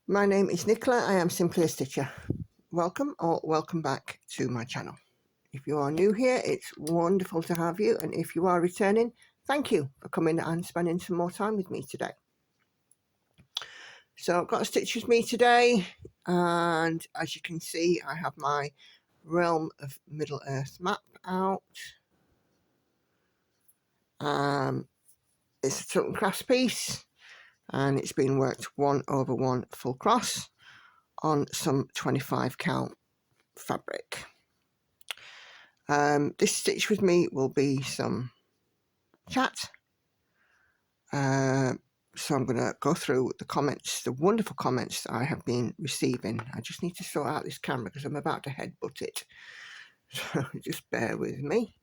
My name is Nicola. I am simply a stitcher. Welcome or welcome back to my channel. If you are new here, it's wonderful to have you, and if you are returning, thank you for coming and spending some more time with me today. So I've got a stitch with me today, and as you can see, I have my Realm of Middle Earth map out. It's a Tilton crafts piece, and it's been worked 1/1 full cross on some 25 count fabric. This stitch with me will be some chat. So I'm going to go through the comments, the wonderful comments that I have been receiving. I just need to sort out this camera because I'm about to headbutt it. So just bear with me.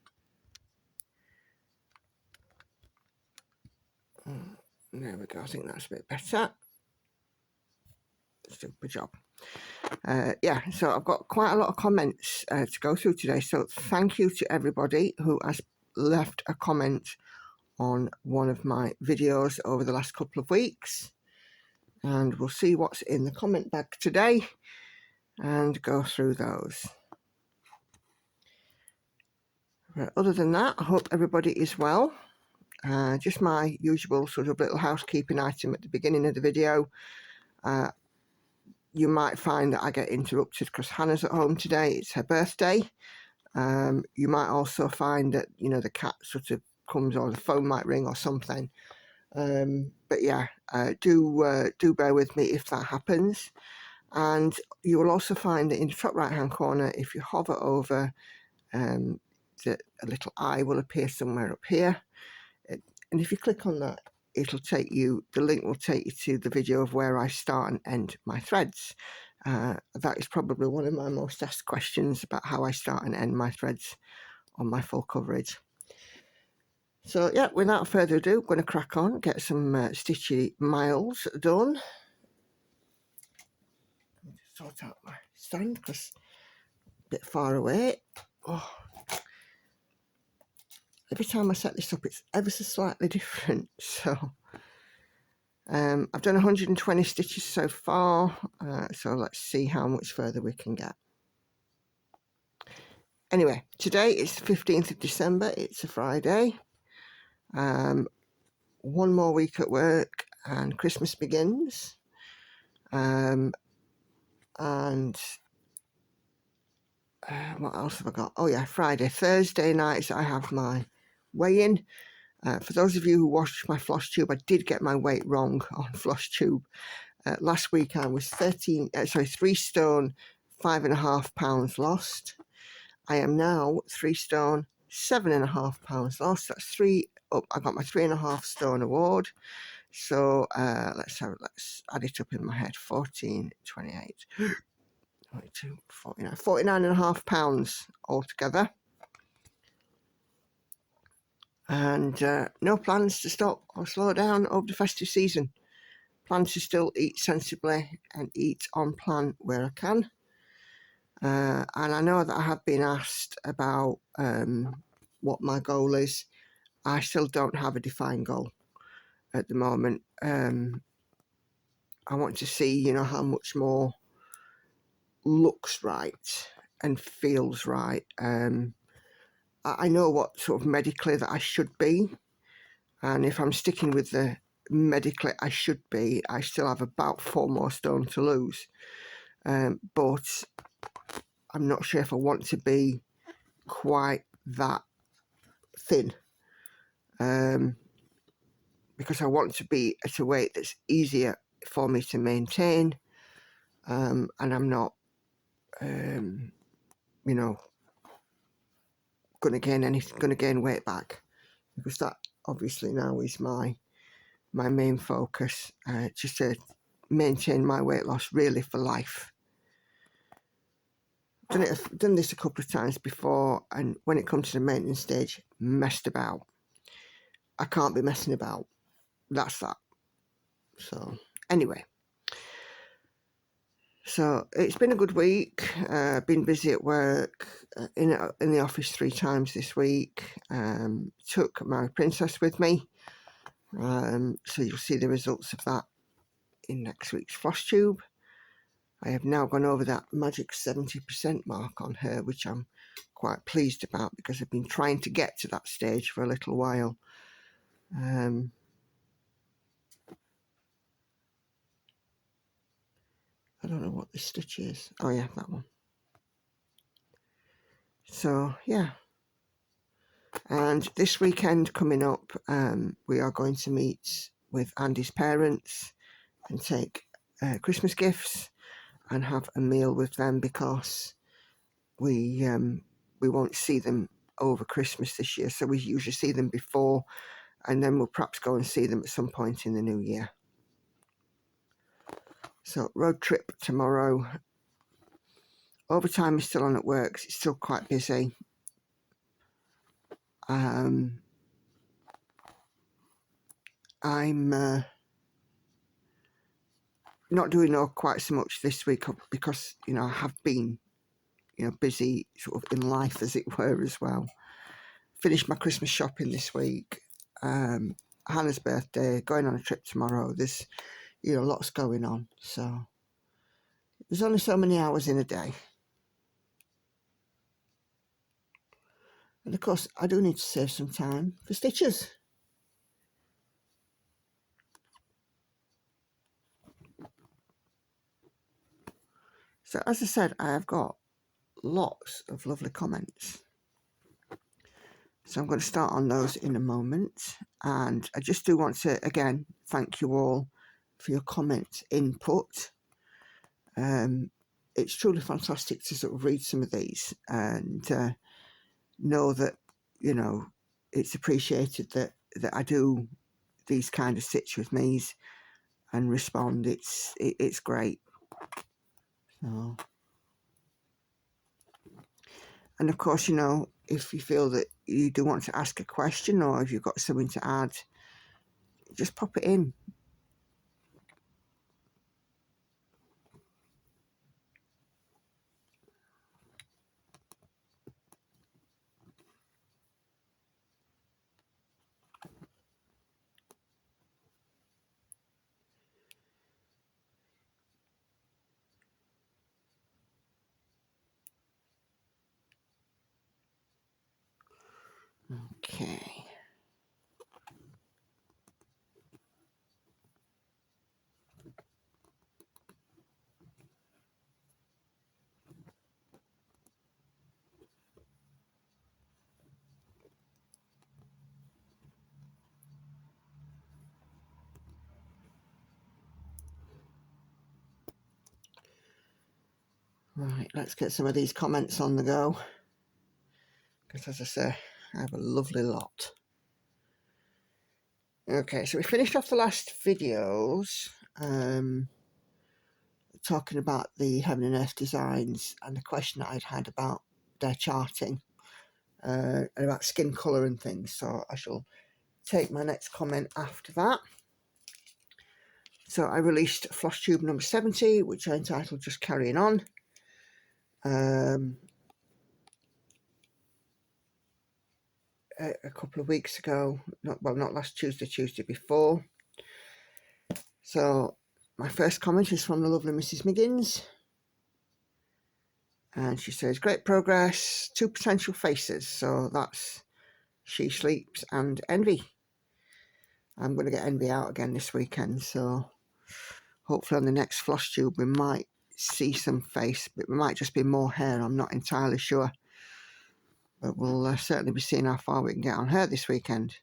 There we go. I think that's a bit better. Super job. Yeah, so I've got quite a lot of comments to go through today. So thank you to everybody who has left a comment on one of my videos over the last couple of weeks, and we'll see what's in the comment bag today and go through those. Right, other than that, I hope everybody is well. Just my usual sort of little housekeeping item at the beginning of the video. You might find that I get interrupted because Hannah's at home today. It's her birthday. You might also find that, you know, the cat sort of comes, or the phone might ring or something. But yeah, do bear with me if that happens. And you will also find that in the top right hand corner, if you hover over, a little eye will appear somewhere up here, and if you click on that, it'll take you, the link will take you to the video of where I start and end my threads. That is probably one of my most asked questions, about how I start and end my threads on my full coverage. So yeah, without further ado, I'm going to crack on, get some stitchy miles done. Sort out my stand because a bit far away. Oh. Every time I set this up, it's ever so slightly different. So I've done 120 stitches so far. So let's see how much further we can get. Anyway, today is the 15th of December. It's a Friday. One more week at work and Christmas begins. And what else have I got? Oh yeah, Friday. Thursday nights I have my weigh-in. For those of you who watched my floss tube, I did get my weight wrong on floss tube. Last week I was 3 stone 5.5 pounds lost. I am now 3 stone 7.5 pounds lost. That's 3 up. I got my 3.5 stone award. So let's add it up in my head. 14, 28, 22, 49, 49.5 pounds altogether. And no plans to stop or slow down over the festive season. Plan to still eat sensibly and eat on plan where I can. And I know that I have been asked about what my goal is. I still don't have a defined goal at the moment. I want to see, you know, how much more looks right and feels right. I know what sort of medically that I should be, and if I'm sticking with the medically I should be, I still have about 4 more stone to lose. But I'm not sure if I want to be quite that thin, because I want to be at a weight that's easier for me to maintain, and I'm not, you know, going to gain weight back, because that obviously now is my main focus, just to maintain my weight loss really for life. Done this a couple of times before, and when it comes to the maintenance stage, messed about. I can't be messing about. That's that. So anyway, so it's been a good week. Been busy at work, in the office 3 times this week. Took my princess with me, so you'll see the results of that in next week's floss tube. I have now gone over that magic 70% mark on her, which I'm quite pleased about because I've been trying to get to that stage for a little while. I don't know what this stitch is. Oh yeah, that one. So yeah, and this weekend coming up, we are going to meet with Andy's parents and take Christmas gifts and have a meal with them, because we won't see them over Christmas this year, so we usually see them before, and then we'll perhaps go and see them at some point in the new year. So road trip tomorrow. Overtime is still on at work, it's still quite busy. I'm not doing quite so much this week because, you know, I have been, you know, busy sort of in life, as it were, as well. Finished my Christmas shopping this week. Hannah's birthday, going on a trip tomorrow. There's, you know, lots going on. So there's only so many hours in a day. And of course, I do need to save some time for stitches. So as I said, I have got lots of lovely comments. So I'm going to start on those in a moment. And I just do want to, again, thank you all for your comment input. It's truly fantastic to sort of read some of these and know that, you know, it's appreciated that I do these kind of sits with me's and respond. It's great. So, and of course, you know, if you feel that you do want to ask a question, or if you've got something to add, just pop it in. Okay. Right, let's get some of these comments on the go, because as I say, I have a lovely lot. Okay, so we finished off the last videos talking about the Heaven and Earth designs and the question that I'd had about their charting and about skin colour and things. So I shall take my next comment after that. So I released floss tube number 70, which I entitled Just Carrying On. A couple of weeks ago, not last Tuesday, Tuesday before. So my first comment is from the lovely Mrs. Miggins, and she says, great progress, 2 potential faces. So that's She Sleeps and Envy. I'm going to get Envy out again this weekend, so hopefully on the next floss tube we might see some face, but we might just be more hair, I'm not entirely sure. But we'll certainly be seeing how far we can get on her this weekend.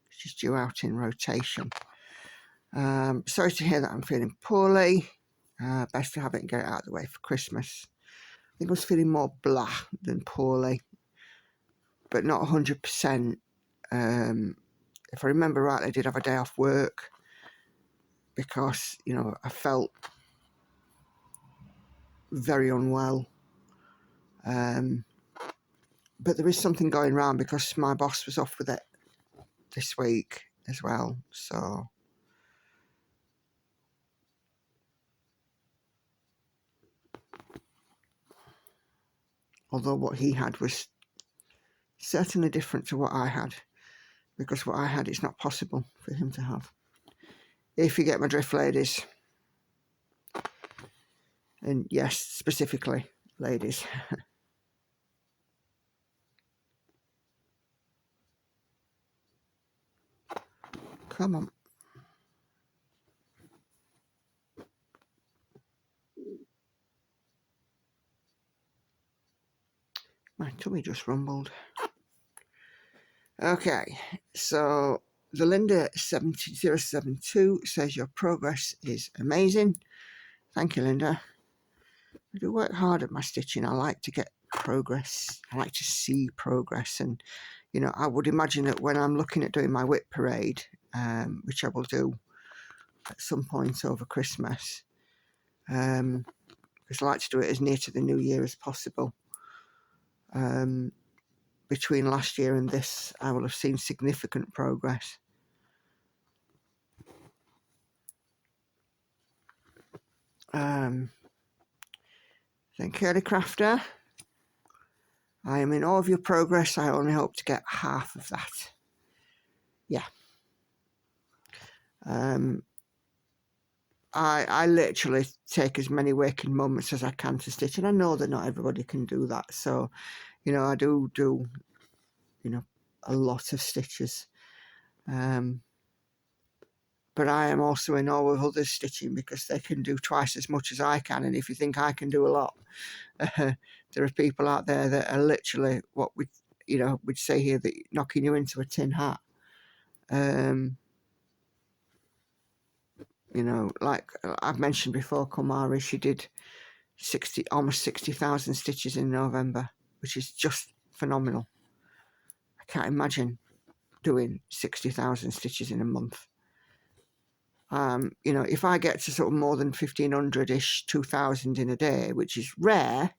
She's due out in rotation. Sorry to hear that I'm feeling poorly. Best to have it and get it out of the way for Christmas. I think I was feeling more blah than poorly, but not 100%. If I remember right, I did have a day off work because, you know, I felt very unwell. But there is something going around because my boss was off with it this week as well. So although what he had was certainly different to what I had, because what I had, it's not possible for him to have. If you get my drift, ladies. And yes, specifically, ladies. Come on. My tummy just rumbled. Okay, so the Linda 70072 says your progress is amazing. Thank you, Linda. I do work hard at my stitching. I like to get progress. I like to see progress. And, you know, I would imagine that when I'm looking at doing my whip parade, which I will do at some point over Christmas, because I like to do it as near to the new year as possible. Between last year and this, I will have seen significant progress. Then Curly Crafter, I am in awe of your progress. I only hope to get half of that. Yeah. I literally take as many waking moments as I can to stitch, and I know that not everybody can do that. So, you know, I do, you know, a lot of stitches. But I am also in awe of others stitching because they can do twice as much as I can. And if you think I can do a lot, there are people out there that are literally what we, you know, we'd say here, that knocking you into a tin hat. You know, like I've mentioned before, Kumari, she did almost 60,000 stitches in November, which is just phenomenal. I can't imagine doing 60,000 stitches in a month. You know, if I get to sort of more than 1,500-ish, 2,000 in a day, which is rare,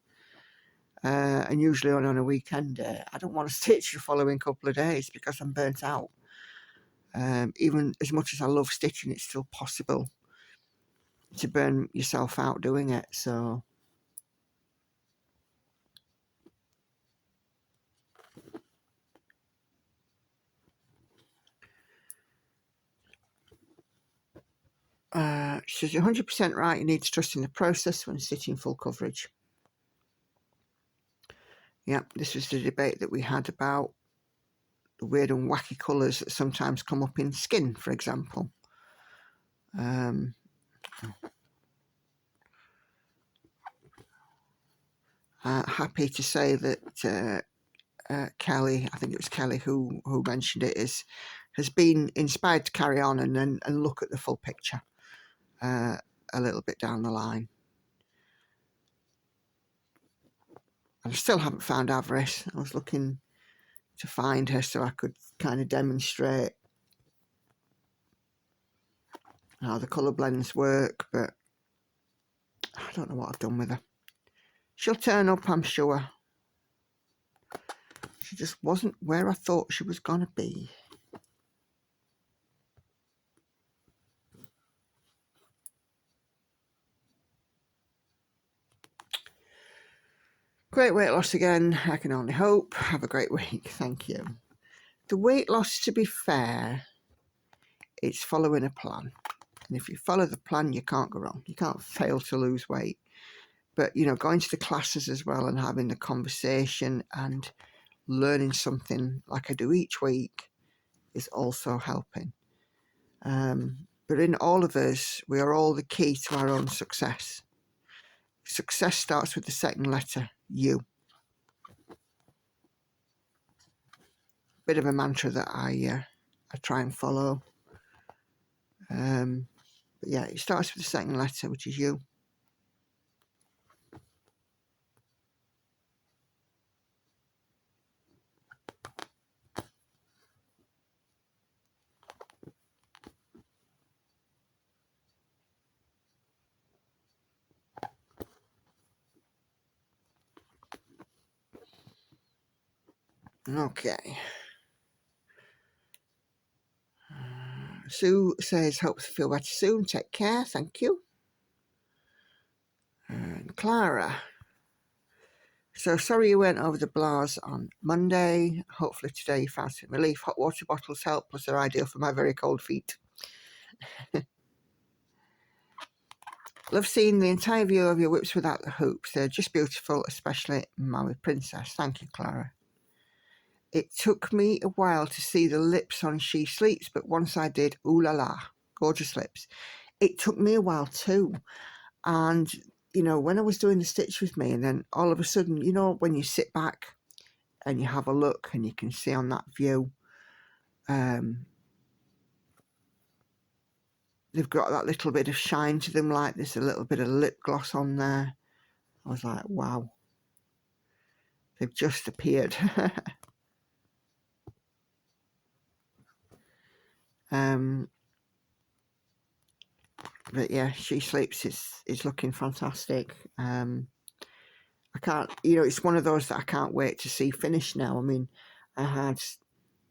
and usually only on a weekend day, I don't want to stitch the following couple of days because I'm burnt out. Even as much as I love stitching, it's still possible to burn yourself out doing it. So she says, you're 100% right. You need to trust in the process when stitching full coverage. Yeah, this was the debate that we had about the weird and wacky colours that sometimes come up in skin, for example. Happy to say that Kelly, I think it was Kelly who mentioned it, has been inspired to carry on and look at the full picture a little bit down the line. I still haven't found Avarice. I was looking to find her so I could kind of demonstrate how the colour blends work, but I don't know what I've done with her. She'll turn up, I'm sure. She just wasn't where I thought she was going to be. Great weight loss again. I can only hope. Have a great week. Thank you. The weight loss, to be fair, it's following a plan. And if you follow the plan, you can't go wrong. You can't fail to lose weight. But, you know, going to the classes as well and having the conversation and learning something like I do each week is also helping. But in all of us, we are all the key to our own success. Success starts with the second letter, U. Bit of a mantra that I try and follow. But yeah, it starts with the second letter, which is U. Okay. Sue says, hope to feel better soon. Take care. Thank you. And Clara. So sorry you went over the blahs on Monday. Hopefully today you found some relief. Hot water bottles help, plus they're ideal for my very cold feet. Love seeing the entire view of your whips without the hoops. They're just beautiful, especially Maui Princess. Thank you, Clara. It took me a while to see the lips on She Sleeps, but once I did, ooh la la, gorgeous lips. It took me a while too. And, you know, when I was doing the stitch with me, and then all of a sudden, you know, when you sit back and you have a look and you can see on that view, they've got that little bit of shine to them, like there's a little bit of lip gloss on there. I was like, wow, they've just appeared. But yeah, She Sleeps is looking fantastic. I can't, you know, it's one of those that I can't wait to see finished now. I mean, I had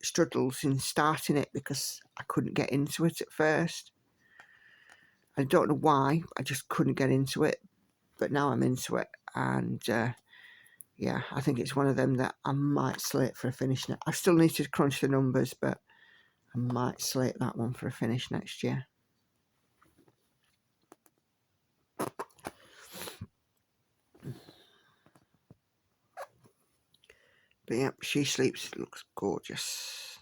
struggles in starting it because I couldn't get into it at first. I don't know why, I just couldn't get into it, but now I'm into it, and yeah, I think it's one of them that I might slate for a finish. I still need to crunch the numbers, but I might slate that one for a finish next year. But yeah, She Sleeps looks gorgeous.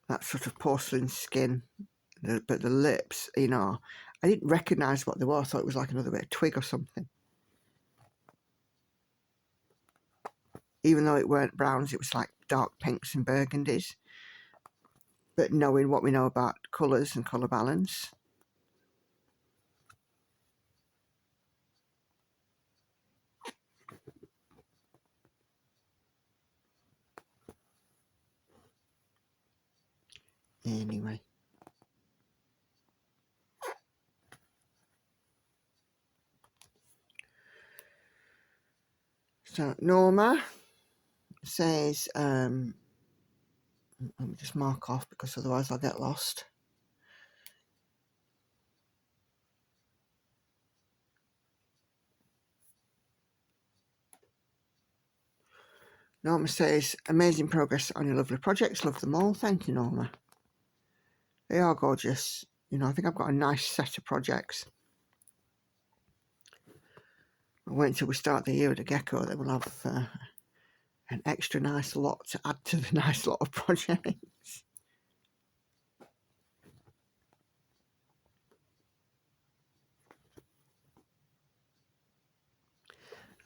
That sort of porcelain skin, but the lips, you know, I didn't recognise what they were. I thought it was like another bit of twig or something. Even though it weren't browns, it was like dark pinks and burgundies. But knowing what we know about colours and colour balance, anyway. So Norma says, let me just mark off because otherwise I'll get lost. Norma says, amazing progress on your lovely projects. Love them all. Thank you, Norma. They are gorgeous. You know, I think I've got a nice set of projects. I'll wait until we start the year with a Gecko, then we'll have an extra nice lot to add to the nice lot of projects.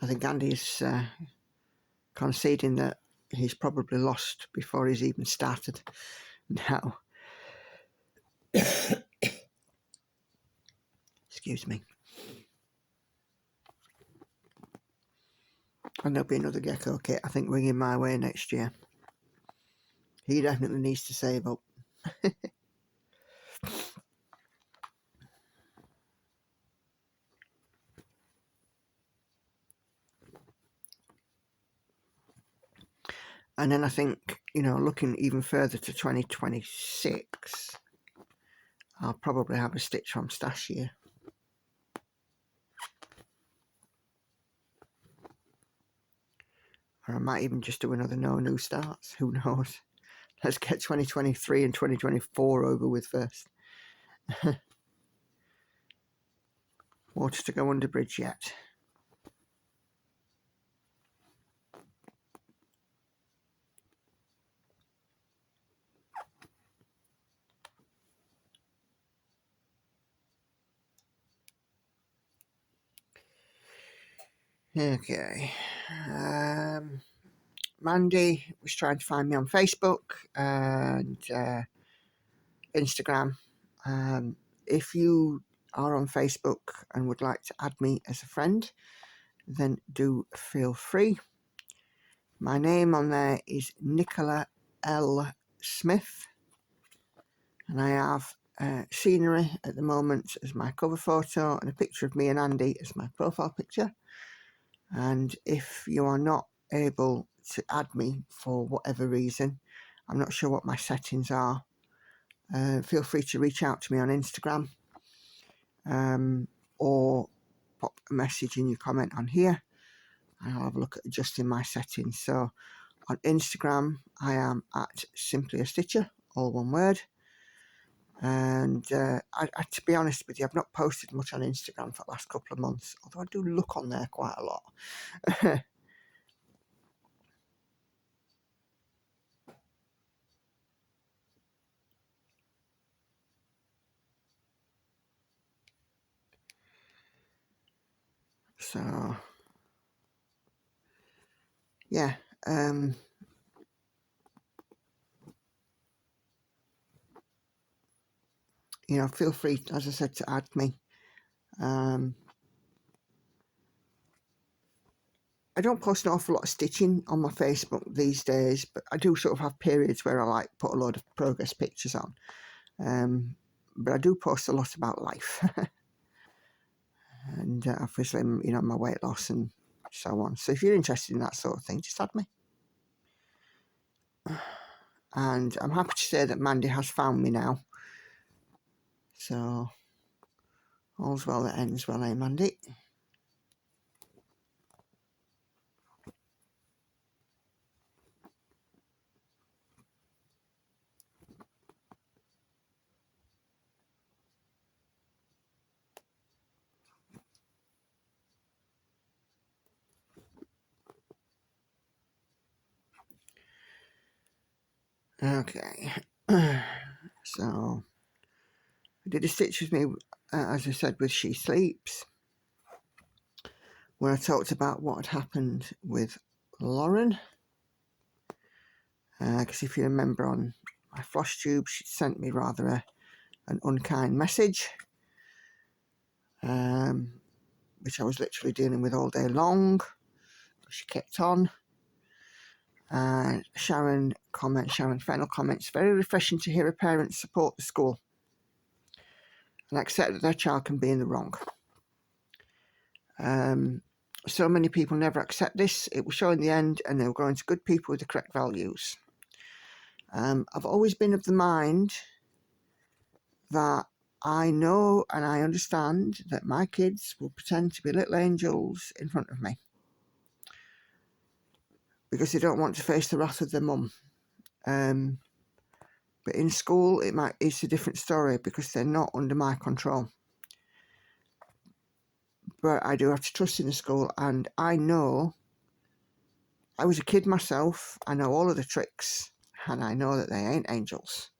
I think Andy's conceding that he's probably lost before he's even started now. Excuse me. And there'll be another Gecko kit, I think, winging my way next year. He definitely needs to save up. And then I think, you know, looking even further to 2026, I'll probably have a stitch from stash here. Or I might even just do another no new starts. Who knows? Let's get 2023 and 2024 over with first. Water to go under bridge yet. Okay. Mandy was trying to find me on Facebook and Instagram. If you are on Facebook and would like to add me as a friend, then do feel free. My name on there is Nicola L. Smith, and I have scenery at the moment as my cover photo and a picture of me and Andy as my profile picture. And if you are not able to add me for whatever reason, I'm not sure what my settings are, feel free to reach out to me on Instagram, or pop a message in your comment on here, and I'll have a look at adjusting my settings. So on Instagram I am at Simply a Stitcher, all one word, And to be honest with you, I've not posted much on Instagram for the last couple of months, although I do look on there quite a lot. So, yeah. You know, feel free, as I said, to add me. I don't post an awful lot of stitching on my Facebook these days, but I do sort of have periods where I like put a load of progress pictures on. But I do post a lot about life and obviously, you know, my weight loss and so on. So if you're interested in that sort of thing, just add me. And I'm happy to say that Mandy has found me now. So all's well that ends well, eh, Mandy? Okay. So I did a stitch with me, as I said, with She Sleeps, where I talked about what had happened with Lauren. Because if you remember on my floss tube, she sent me rather an unkind message, which I was literally dealing with all day long. She kept on. And Sharon final comments, very refreshing to hear a parent support the school and accept that their child can be in the wrong. So many people never accept this. It will show in the end, and they'll grow into good people with the correct values. I've always been of the mind that I know and I understand that my kids will pretend to be little angels in front of me because they don't want to face the wrath of their mum. But in school, it's a different story because they're not under my control. But I do have to trust in the school, and I know, I was a kid myself, I know all of the tricks, and I know that they ain't angels.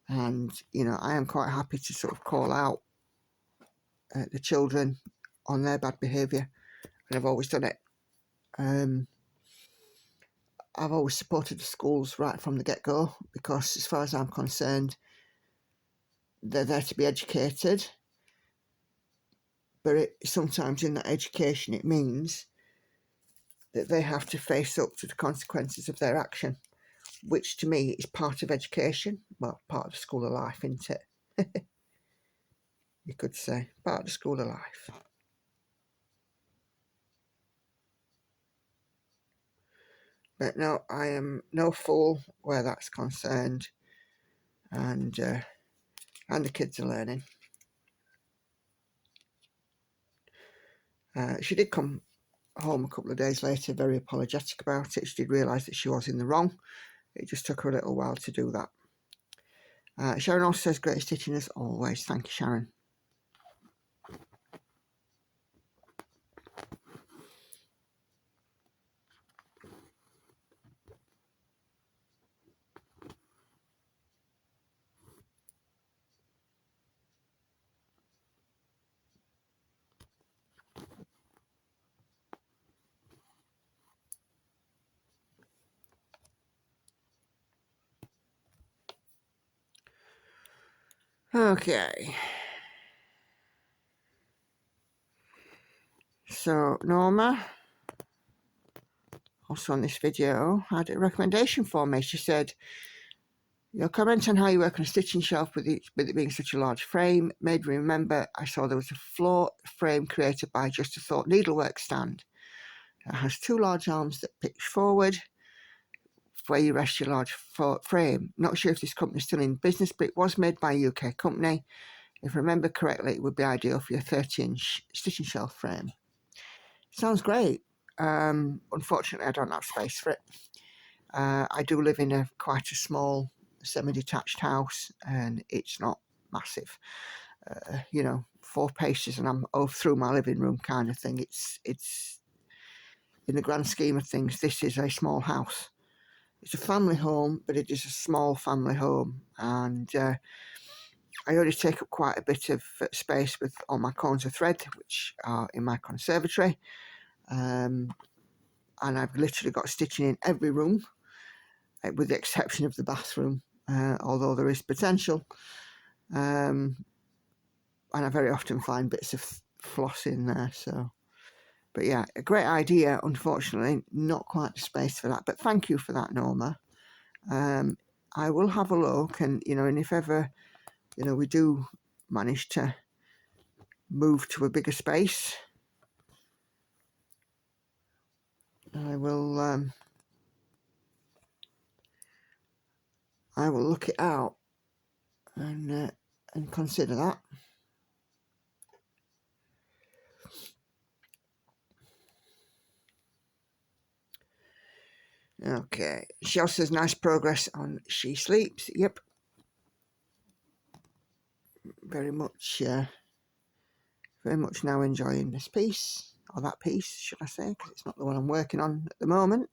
And, you know, I am quite happy to sort of call out the children on their bad behaviour, and I've always done it. I've always supported the schools right from the get-go because, as far as I'm concerned, they're there to be educated. But sometimes in that education, it means that they have to face up to the consequences of their action, which to me is part of education. Well, part of the school of life, isn't it? You could say part of the school of life. But no, I am no fool where that's concerned, and the kids are learning. She did come home a couple of days later very apologetic about it. She did realise that she was in the wrong. It just took her a little while to do that. Sharon also says great stitching as always. Thank you, Sharon. Okay. So Norma, also on this video, had a recommendation for me. She said, your comment on how you work on a stitching shelf with it being such a large frame made me remember I saw there was a floor frame created by Just a Thought needlework stand. It has two large arms that pitch forward where you rest your large frame. Not sure if this company is still in business, but it was made by a UK company. If I remember correctly, it would be ideal for your 30-inch stitching shelf frame. Sounds great. Unfortunately, I don't have space for it. I do live in quite a small semi-detached house, and it's not massive. You know, 4 paces and I'm through my living room kind of thing. It's in the grand scheme of things, this is a small house. It's a family home, but it is a small family home, and I already take up quite a bit of space with all my cones of thread, which are in my conservatory, and I've literally got stitching in every room, with the exception of the bathroom, although there is potential. And I very often find bits of floss in there. So, but yeah, a great idea. Unfortunately, not quite the space for that. But thank you for that, Norma. I will have a look, and and if ever, we do manage to move to a bigger space, I will look it out and consider that. Okay, she also says nice progress on She Sleeps. Yep, very much now enjoying this piece, or that piece should I say, because it's not the one I'm working on at the moment.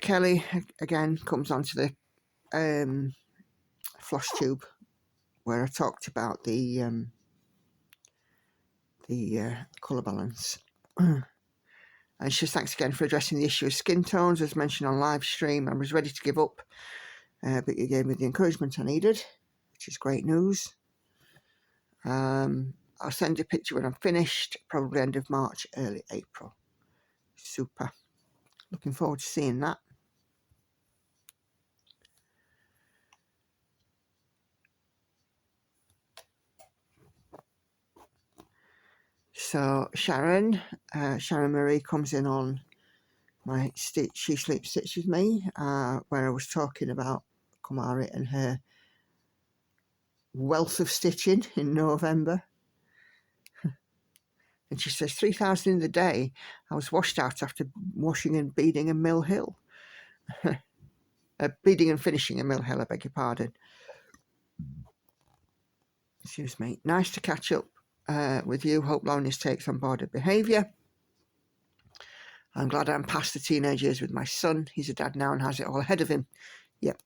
Kelly again comes onto the floss tube where I talked about the colour balance. And she says thanks again for addressing the issue of skin tones as mentioned on live stream. I was ready to give up, but you gave me the encouragement I needed, which is great news. I'll send you a picture when I'm finished, probably end of March, early April. Super. Looking forward to seeing that. So Sharon Marie comes in on my She Sleeps Stitch with Me, where I was talking about Kumari and her wealth of stitching in November. And she says 3,000 in the day. I was washed out after washing and beading a Mill Hill. Beading and finishing a Mill Hill, I beg your pardon. Excuse me. Nice to catch up with you. Hope loneliness takes on board a behaviour. I'm glad I'm past the teenage years with my son. He's a dad now and has it all ahead of him. Yep.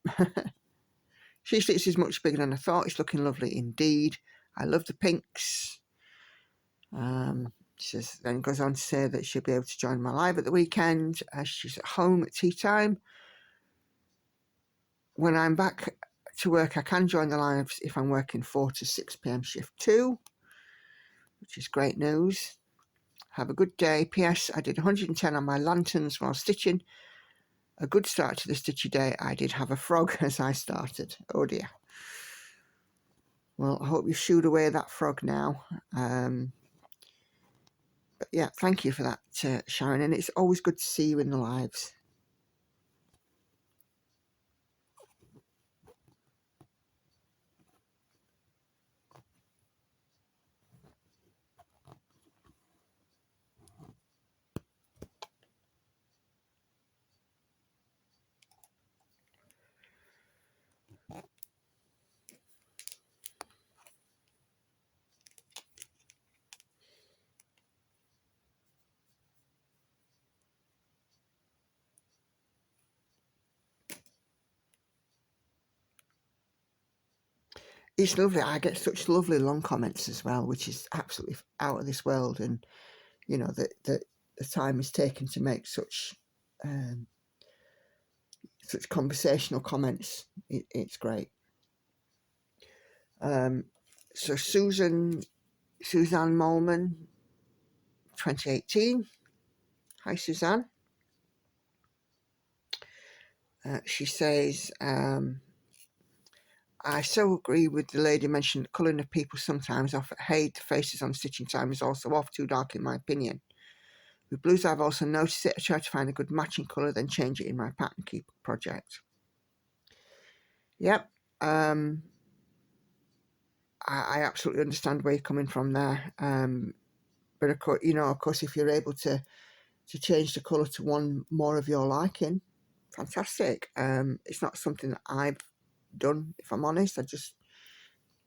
She Sleeps is much bigger than I thought. It's looking lovely indeed. I love the pinks. She then goes on to say that she'll be able to join my live at the weekend as she's at home at tea time. When I'm back to work, I can join the lives if I'm working 4 to 6 p.m. shift 2, which is great news. Have a good day. P.S. I did 110 on my lanterns while stitching. A good start to the stitchy day. I did have a frog as I started. Oh dear. Well, I hope you've shooed away that frog now. But yeah, thank you for that, Sharon. And it's always good to see you in the lives. It's lovely. I get such lovely long comments as well, which is absolutely out of this world. And, that the time is taken to make such conversational comments. It's great. So Suzanne Molman, 2018. Hi, Suzanne. She says, I so agree with the lady mentioned the colouring of people sometimes off at Hay. The faces on stitching time is also off, too dark in my opinion. With blues I've also noticed it. I try to find a good matching colour, then change it in my pattern keeper project. Yep. I absolutely understand where you're coming from there. But of course, of course, if you're able to change the colour to one more of your liking, fantastic. It's not something that I've done, if I'm honest. I just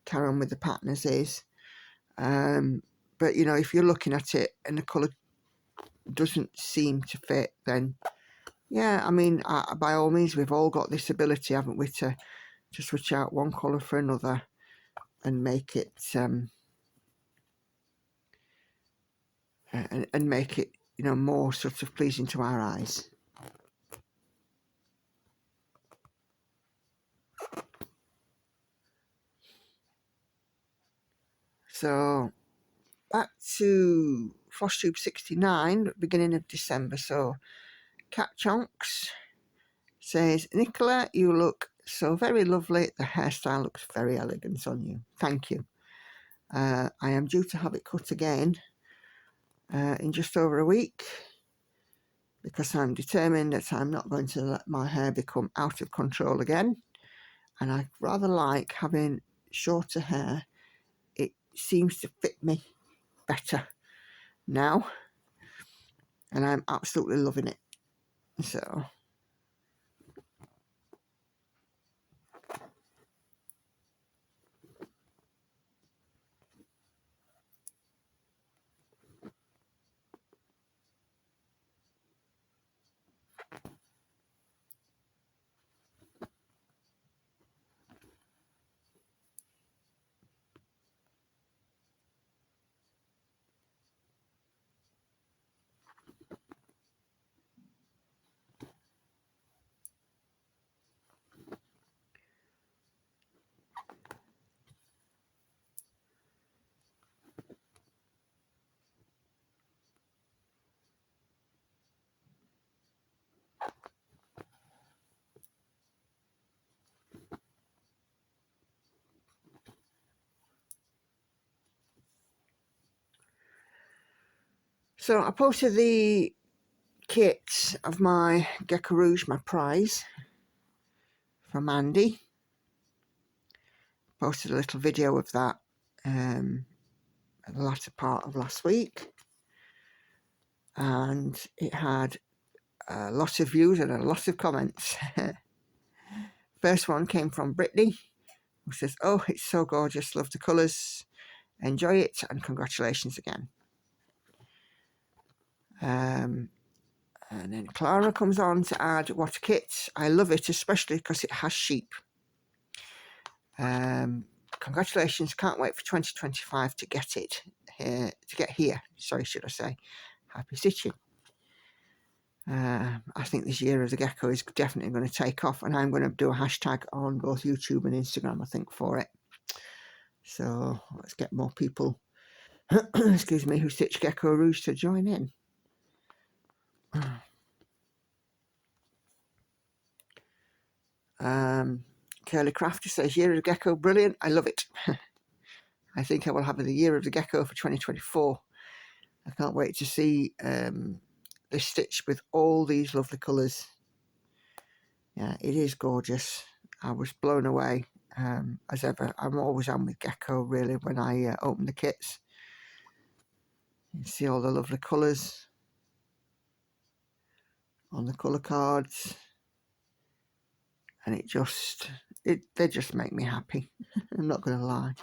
carry on with the pattern as is. But if you're looking at it and the colour doesn't seem to fit, then yeah, I mean, by all means, we've all got this ability, haven't we, to switch out one colour for another and make it and make it more sort of pleasing to our eyes. So back to Frost Tube 69, beginning of December. So Cat Chonks says, Nicola, you look so very lovely. The hairstyle looks very elegant on you. Thank you. I am due to have it cut again in just over a week, because I'm determined that I'm not going to let my hair become out of control again. And I rather like having shorter hair. It seems to fit me better now, and I'm absolutely loving it. So I posted the kit of my Gecko Rouge, my prize, from Andy. Posted a little video of that at the latter part of last week, and it had a lot of views and a lot of comments. First one came from Brittany, who says, oh, it's so gorgeous, love the colours, enjoy it, and congratulations again. And then Clara comes on to add, what a kit, I love it, especially because it has sheep. Congratulations, can't wait for 2025 to get it here, sorry, should I say. Happy stitching. I think this year of the gecko is definitely going to take off, and I'm going to do a hashtag on both YouTube and Instagram, I think, for it. So let's get more people excuse me, who stitch Gecko Rouge to join in. Curly Crafter says, year of the gecko, brilliant, I love it. I think I will have the year of the gecko for 2024. I can't wait to see this stitch with all these lovely colours. Yeah, it is gorgeous. I was blown away, as ever. I'm always on with Gecko, really, when I open the kits. You see all the lovely colours on the colour cards, and they just make me happy. I'm not going to lie.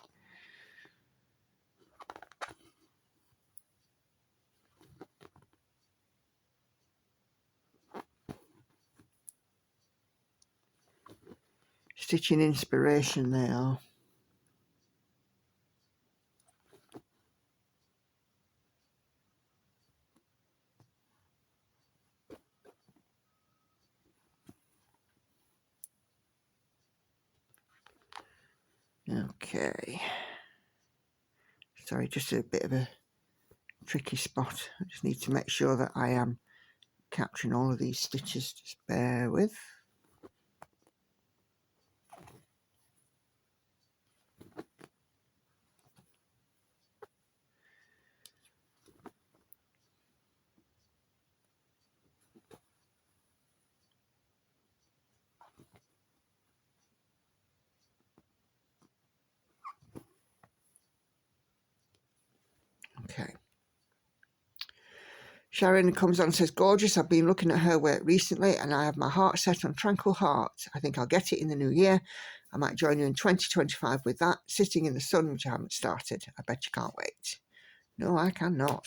Stitching inspiration they are. Okay. Sorry, just a bit of a tricky spot. I just need to make sure that I am capturing all of these stitches. Just bear with. Sharon comes on and says, gorgeous, I've been looking at her work recently and I have my heart set on Tranquil Heart. I think I'll get it in the new year. I might join you in 2025 with that. Sitting in the Sun, which I haven't started. I bet you can't wait. No, I cannot.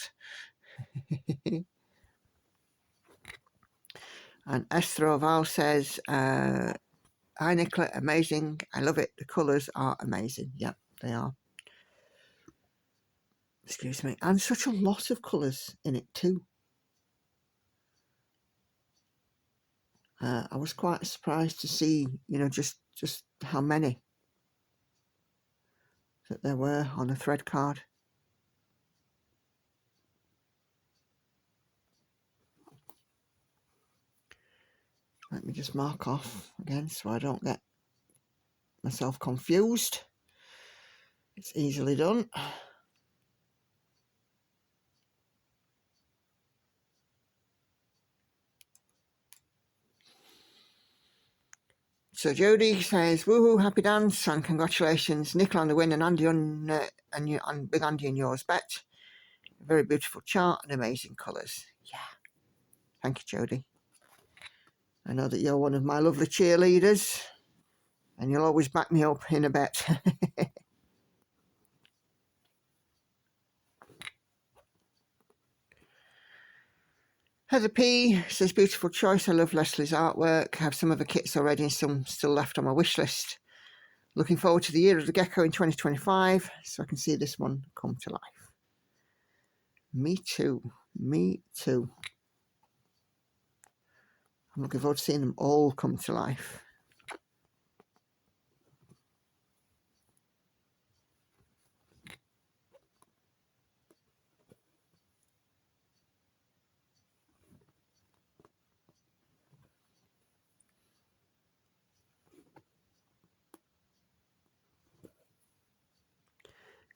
And Esther Oval says, hi Nicola, amazing. I love it. The colours are amazing. Yep, they are. Excuse me. And such a lot of colours in it too. I was quite surprised to see, you know, just how many that there were on a thread card. Let me just mark off again so I don't get myself confused. It's easily done. So Jodie says, woohoo, happy dance and congratulations, Nicola on the win and Andy on with Andy and yours bet. A very beautiful chart and amazing colours. Yeah. Thank you, Jodie. I know that you're one of my lovely cheerleaders and you'll always back me up in a bet. Heather P says, beautiful choice. I love Leslie's artwork. I have some of the kits already and some still left on my wish list. Looking forward to the year of the gecko in 2025 so I can see this one come to life. Me too. Me too. I'm looking forward to seeing them all come to life.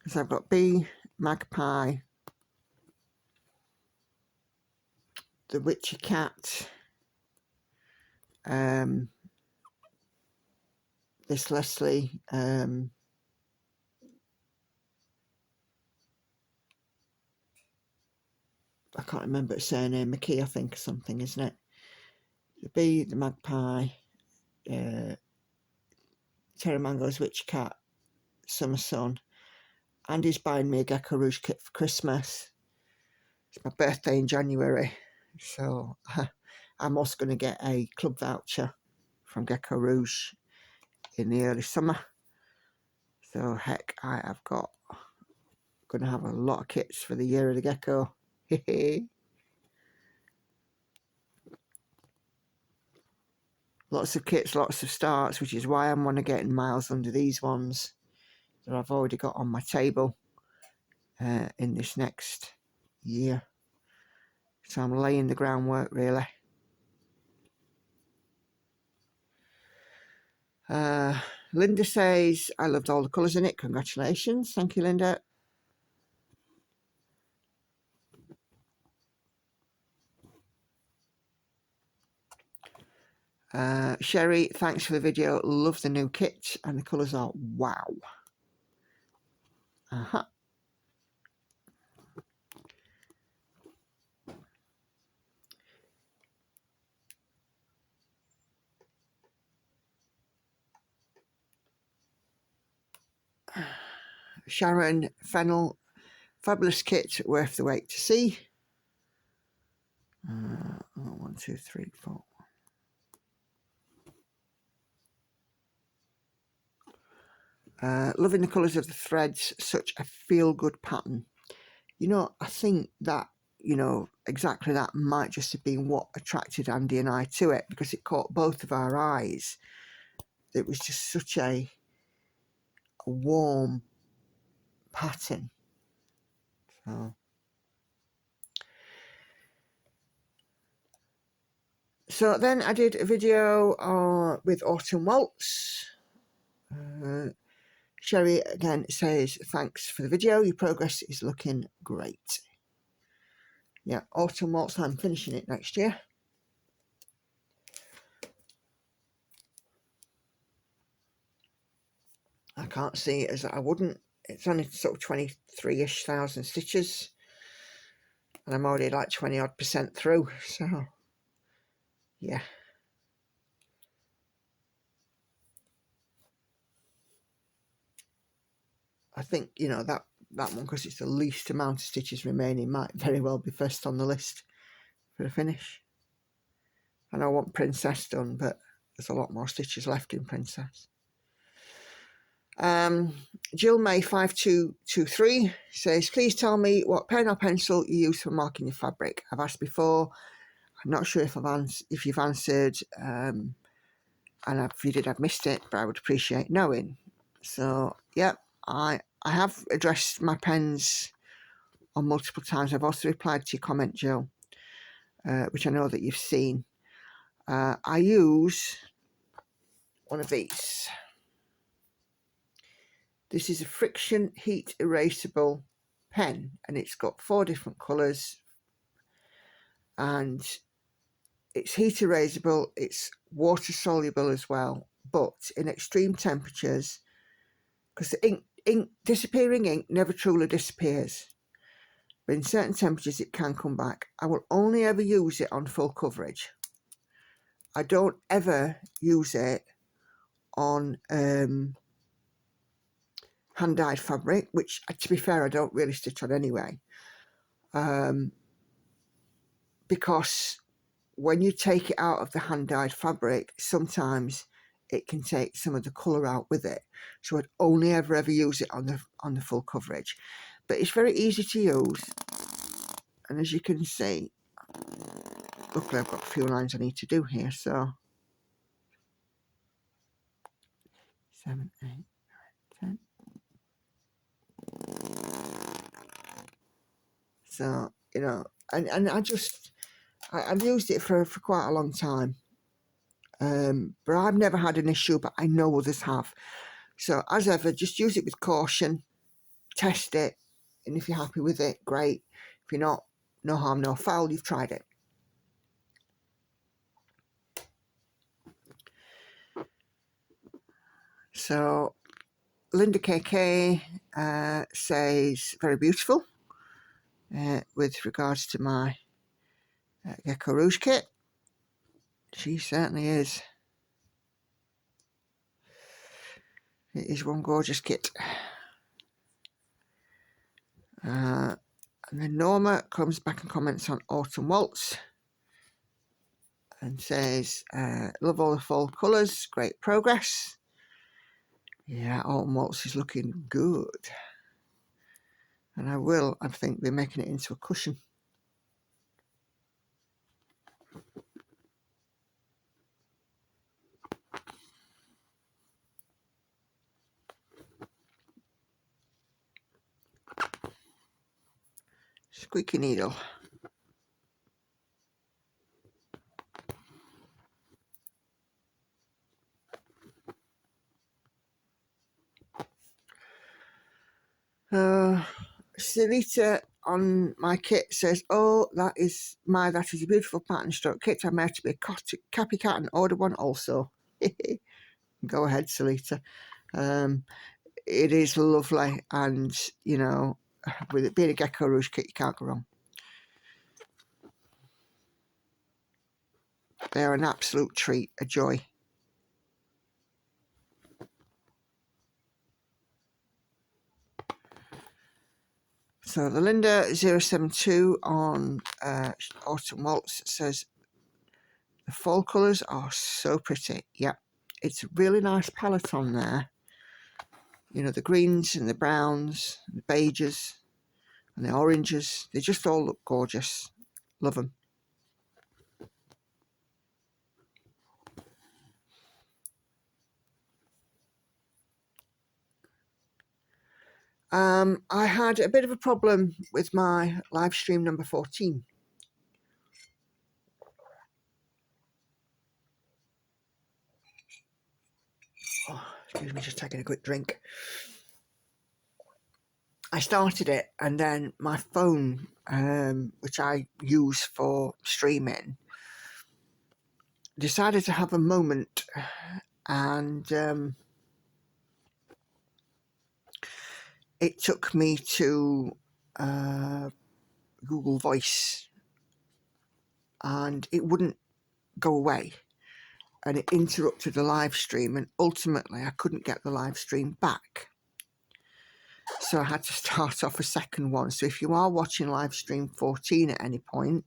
So I've got bee, magpie, the witchy cat, this Leslie, I can't remember its surname, McKee I think or something, isn't it? The bee, the magpie, Terra Mango's witchy cat, Summer Sun. Andy's buying me a Gecko Rouge kit for Christmas. It's my birthday in January, so I'm also going to get a club voucher from Gecko Rouge in the early summer. So heck, I have got going to have a lot of kits for the year of the gecko. Lots of kits, lots of starts, which is why I'm want to get miles under these ones that I've already got on my table in this next year. So I'm laying the groundwork really. Linda says, I loved all the colours in it. Congratulations. Thank you, Linda. Sherry, thanks for the video. Love the new kit and the colours are wow. Sharon, Fennel, fabulous kit, worth the wait to see. 1, 2, 3, 4. Loving the colours of the threads, such a feel-good pattern. You know, I think that, you know, exactly that might just have been what attracted Andy and I to it, because it caught both of our eyes. It was just such a warm pattern. So then I did a video with Autumn Waltz. Sherry again says, thanks for the video. Your progress is looking great. Yeah, Autumn Waltz, I'm finishing it next year. I can't see it as I wouldn't. It's only sort of 23,000 stitches. and I'm already like 20 odd % through, so yeah. I think, you know, that one, because it's the least amount of stitches remaining, might very well be first on the list for a finish. And I want Princess done, but there's a lot more stitches left in Princess. Jill May 5223 says, please tell me what pen or pencil you use for marking your fabric. I've asked before. I'm not sure if you've answered, and if you did, I've missed it, but I would appreciate knowing. So yeah, I have addressed my pens on multiple times. I've also replied to your comment, Jill, which I know that you've seen. I use one of these. This is a friction heat erasable pen, and it's got 4 different colours, and it's heat erasable, it's water soluble as well, but in extreme temperatures, because the disappearing ink never truly disappears, but in certain temperatures it can come back. I will only ever use it on full coverage. I don't ever use it on hand-dyed fabric, which, to be fair, I don't really stitch on anyway, because when you take it out of the hand-dyed fabric, sometimes it can take some of the colour out with it. So I'd only ever use it on the full coverage. But it's very easy to use, and as you can see, luckily I've got a few lines I need to do here. So 7, 8, 9, 10. So, you know, and I've used it for quite a long time, but I've never had an issue, but I know others have. So as ever, just use it with caution, test it, and if you're happy with it, great. If you're not, no harm, no foul, you've tried it. So Linda KK says, very beautiful, with regards to my Gecko Rouge kit. She certainly is. It is one gorgeous kit. And then Norma comes back and comments on Autumn Waltz and says, love all the fall colours, great progress. Yeah, Autumn Waltz is looking good. And I think, be making it into a cushion. Squeaky needle. Sarita on my kit says, oh, that is a beautiful pattern stroke kit. I may have to be a copycat and order one also. Go ahead, Sarita. It is lovely, and you know, with it being a Gecko Rouge kit, you can't go wrong. They're an absolute treat, a joy. So the Linda 072 on Autumn Waltz says, the fall colours are so pretty. Yep, it's a really nice palette on there. You know, the greens and the browns, and the beiges and the oranges, they just all look gorgeous. Love them. I had a bit of a problem with my live stream number 14. Oh, excuse me, just taking a quick drink. I started it, and then my phone, which I use for streaming, decided to have a moment, and it took me to Google Voice, and it wouldn't go away, and it interrupted the live stream, and ultimately I couldn't get the live stream back. So I had to start off a second one. So if you are watching live stream 14 at any point,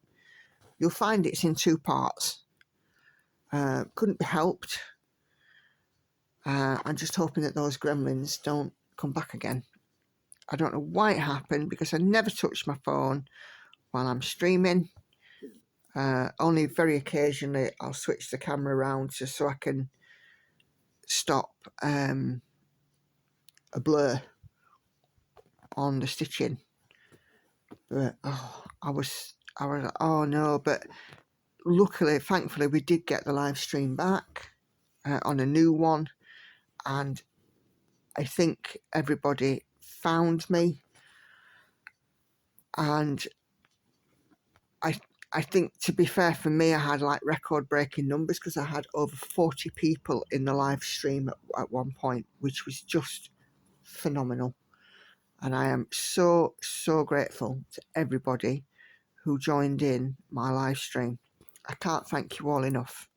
you'll find it's in 2 parts. Couldn't be helped. I'm just hoping that those gremlins don't come back again. I don't know why it happened, because I never touch my phone while I'm streaming. Only very occasionally I'll switch the camera around just so I can stop a blur on the stitching. But I was like, oh no. But luckily, thankfully, we did get the live stream back on a new one, and I think everybody found me, and I think, to be fair, for me, I had like record-breaking numbers, because I had over 40 people in the live stream at one point, which was just phenomenal. And I am so grateful to everybody who joined in my live stream. I can't thank you all enough.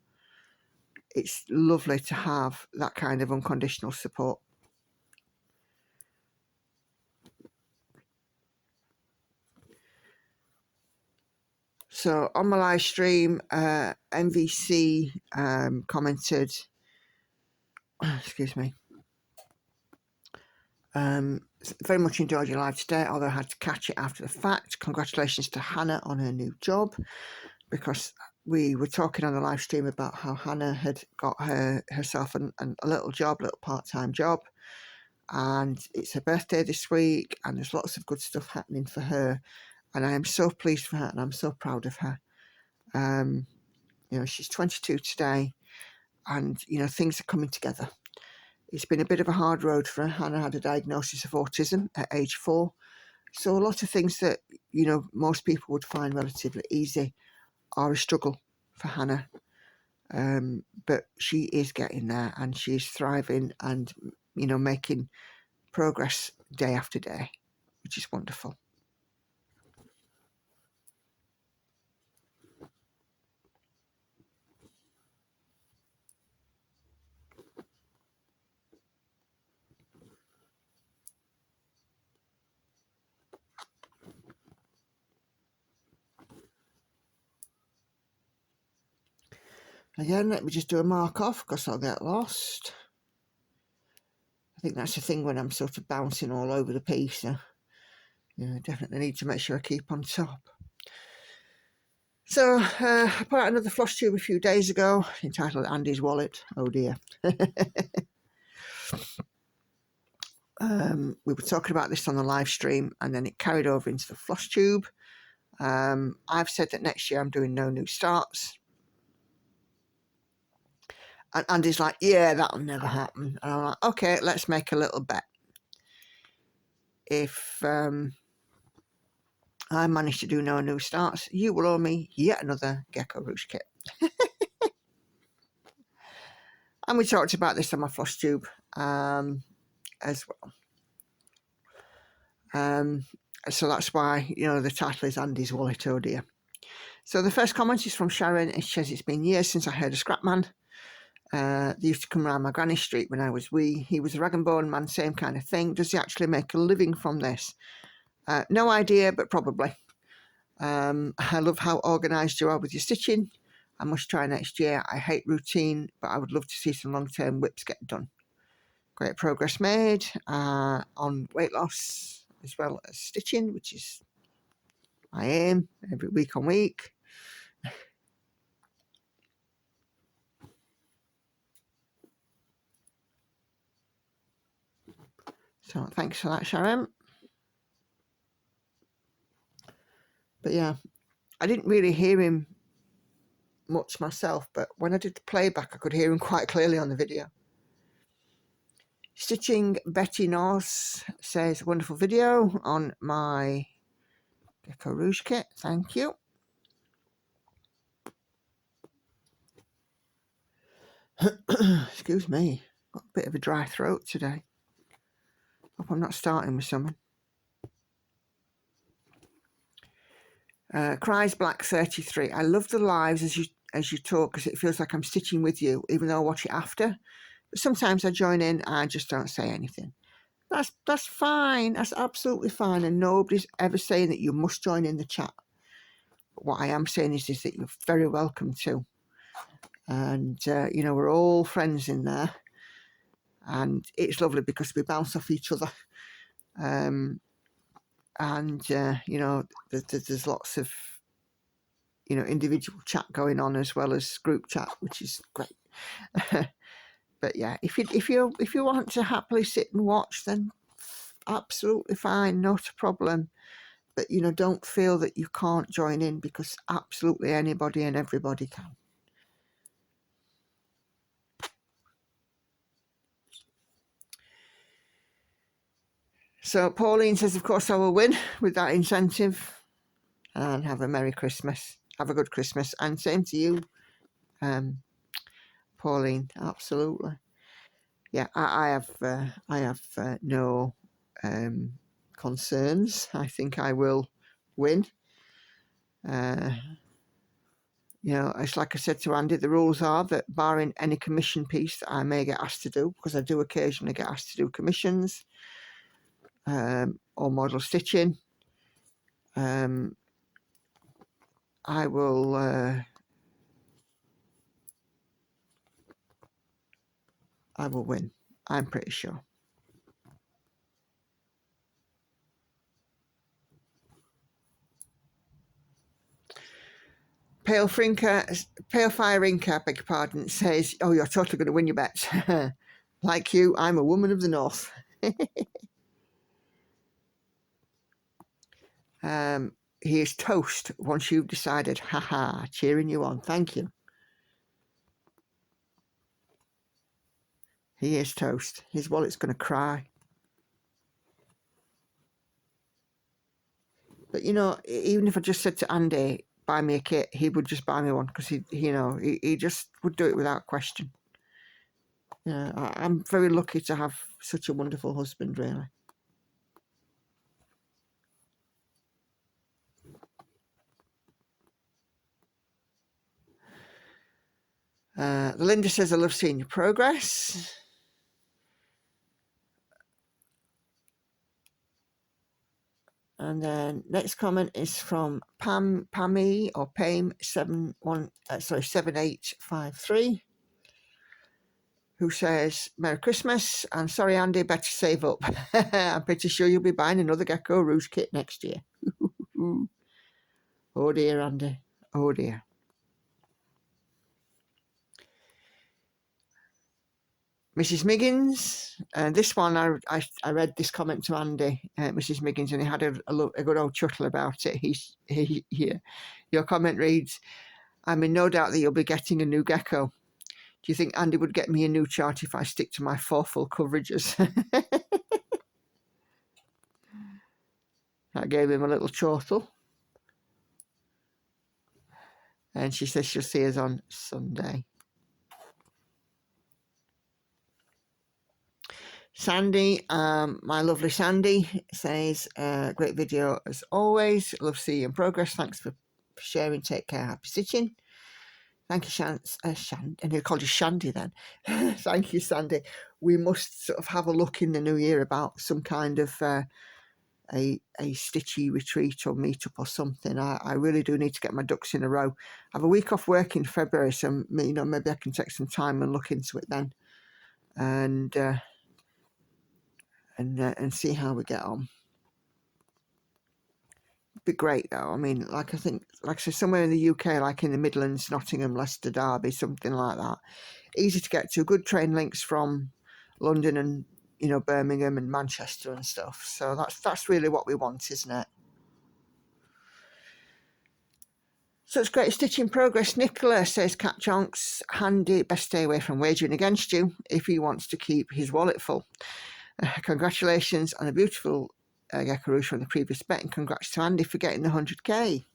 It's lovely to have that kind of unconditional support. So on my live stream, MVC commented, excuse me, very much enjoyed your live today, although I had to catch it after the fact. Congratulations to Hannah on her new job, because we were talking on the live stream about how Hannah had got herself a little job, little part-time job, and it's her birthday this week, and there's lots of good stuff happening for her, and I am so pleased for her, and I'm so proud of her. You know, she's 22 today, and you know, things are coming together. It's been a bit of a hard road for her. Hannah had a diagnosis of autism at age 4. So a lot of things that, you know, most people would find relatively easy are a struggle for Hannah. But she is getting there, and she's thriving and, you know, making progress day after day, which is wonderful. Again, let me just do a mark off, because I'll get lost. I think that's the thing when I'm sort of bouncing all over the piece. You know, I definitely need to make sure I keep on top. So I put out another floss tube a few days ago, entitled Andy's Wallet. Oh dear. We were talking about this on the live stream, and then it carried over into the floss tube. I've said that next year I'm doing no new starts. And Andy's like, yeah, that'll never happen. And I'm like, okay, let's make a little bet. If I manage to do no new starts, you will owe me yet another Gecko Rouge kit. And we talked about this on my floss tube as well. So that's why, you know, the title is Andy's Wallet, oh dear. So the first comment is from Sharon. It says, it's been years since I heard a Scrapman. They used to come around my granny street when I was wee. He was a rag and bone man, same kind of thing. Does he actually make a living from this? No idea, but probably. I love how organised you are with your stitching. I must try next year. I hate routine, but I would love to see some long-term whips get done. Great progress made on weight loss as well as stitching, which is my aim every week on week. So thanks for that, Sharon. But yeah, I didn't really hear him much myself, but when I did the playback, I could hear him quite clearly on the video. Stitching Betty Norse says, wonderful video on my Gecko Rouge kit. Thank you. Excuse me, got a bit of a dry throat today. Hope I'm not starting with something. Cries Black 33. I love the lives as you talk, because it feels like I'm stitching with you, even though I watch it after. But sometimes I join in and I just don't say anything. That's fine. That's absolutely fine. And nobody's ever saying that you must join in the chat. What I am saying is that you're very welcome to. And, you know, we're all friends in there. And it's lovely because we bounce off each other. You know, there's lots of, you know, individual chat going on as well as group chat, which is great. But yeah, if you want to happily sit and watch, then absolutely fine, not a problem. But, you know, don't feel that you can't join in, because absolutely anybody and everybody can. So Pauline says, of course I will win with that incentive, and have a Merry Christmas. Have a good Christmas, and same to you, Pauline. Absolutely. Yeah, I have no concerns. I think I will win. You know, it's like I said to Andy, the rules are that barring any commission piece that I may get asked to do, because I do occasionally get asked to do commissions or model stitching, I will win. I'm pretty sure. Pale Fire Rinker, beg your pardon, says, oh, you're totally going to win your bets. Like you, I'm a woman of the north. He is toast once you've decided. Haha, cheering you on. Thank you. He is toast. His wallet's going to cry. But, you know, even if I just said to Andy, buy me a kit, he would just buy me one, because he just would do it without question. Yeah, I'm very lucky to have such a wonderful husband, really. Linda says, I love seeing your progress. And then next comment is from Pammy or Pame 7853, who says, Merry Christmas, and sorry Andy, better save up. I'm pretty sure you'll be buying another Gecko Rouge kit next year. Oh dear, Andy. Oh dear. Mrs. Miggins, and this one I read this comment to Andy, Mrs. Miggins, and he had a good old chuckle about it. Your comment reads, I'm in no doubt that you'll be getting a new Gecko. Do you think Andy would get me a new chart if I stick to my 4 full coverages? I gave him a little chortle. And she says she'll see us on Sunday. Sandy, my lovely Sandy, says, great video as always. Love seeing you in progress. Thanks for sharing. Take care. Happy stitching. Thank you, Shandy. And he called you Shandy then. Thank you, Sandy. We must sort of have a look in the new year about some kind of a stitchy retreat or meetup or something. I really do need to get my ducks in a row. I have a week off work in February, so maybe I can take some time and look into it then, and see how we get on. Be great though. I mean, like I say, somewhere in the UK, like in the Midlands, Nottingham, Leicester, Derby, something like that. Easy to get to. Good train links from London and, you know, Birmingham and Manchester and stuff. So that's really what we want, isn't it? So it's great stitching progress. Nicola says, Cat Chonks, handy, best stay away from wagering against you if he wants to keep his wallet full. Congratulations on a beautiful Gecko Rouge from the previous bet, and congrats to Andy for getting the 100k.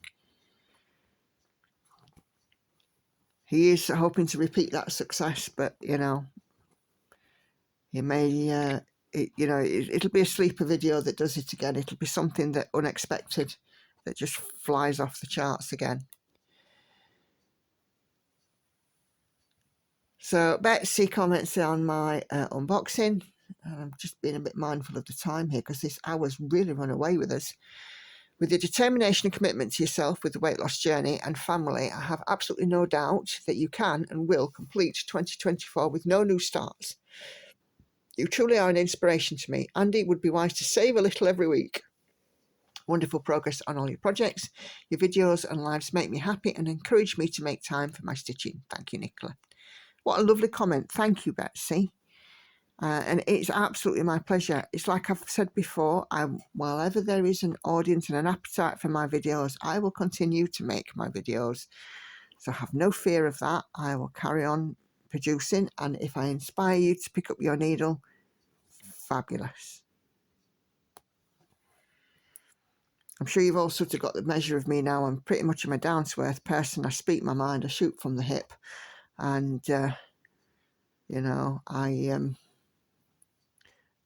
He is hoping to repeat that success, but, you know, he may, it'll be a sleeper video that does it again. It'll be something that unexpected that just flies off the charts again. So Betsy comments on my unboxing. I'm just being a bit mindful of the time here because this hour's really run away with us. With your determination and commitment to yourself with the weight loss journey and family, I have absolutely no doubt that you can and will complete 2024 with no new starts. You truly are an inspiration to me. Andy, would be wise to save a little every week. Wonderful progress on all your projects. Your videos and lives make me happy and encourage me to make time for my stitching. Thank you, Nicola. What a lovely comment. Thank you, Betsy. And it's absolutely my pleasure. It's like I've said before, while ever there is an audience and an appetite for my videos, I will continue to make my videos. So have no fear of that. I will carry on producing, and if I inspire you to pick up your needle, fabulous. I'm sure you've all sort of got the measure of me now. I'm pretty much a down-to-earth person. I speak my mind, I shoot from the hip, and you know,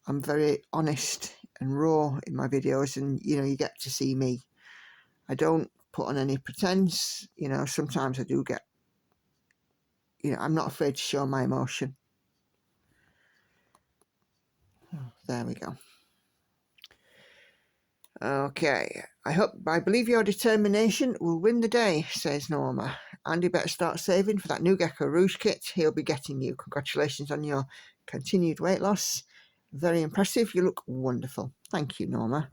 I'm very honest and raw in my videos, and you know, you get to see me. I don't put on any pretense. You know, sometimes I do get, you know, I'm not afraid to show my emotion. Oh, there we go. Okay, I believe your determination will win the day, says Norma. Andy better start saving for that new Gecko Rouge kit he'll be getting you. Congratulations on your continued weight loss. Very impressive. You look wonderful. Thank you, Norma.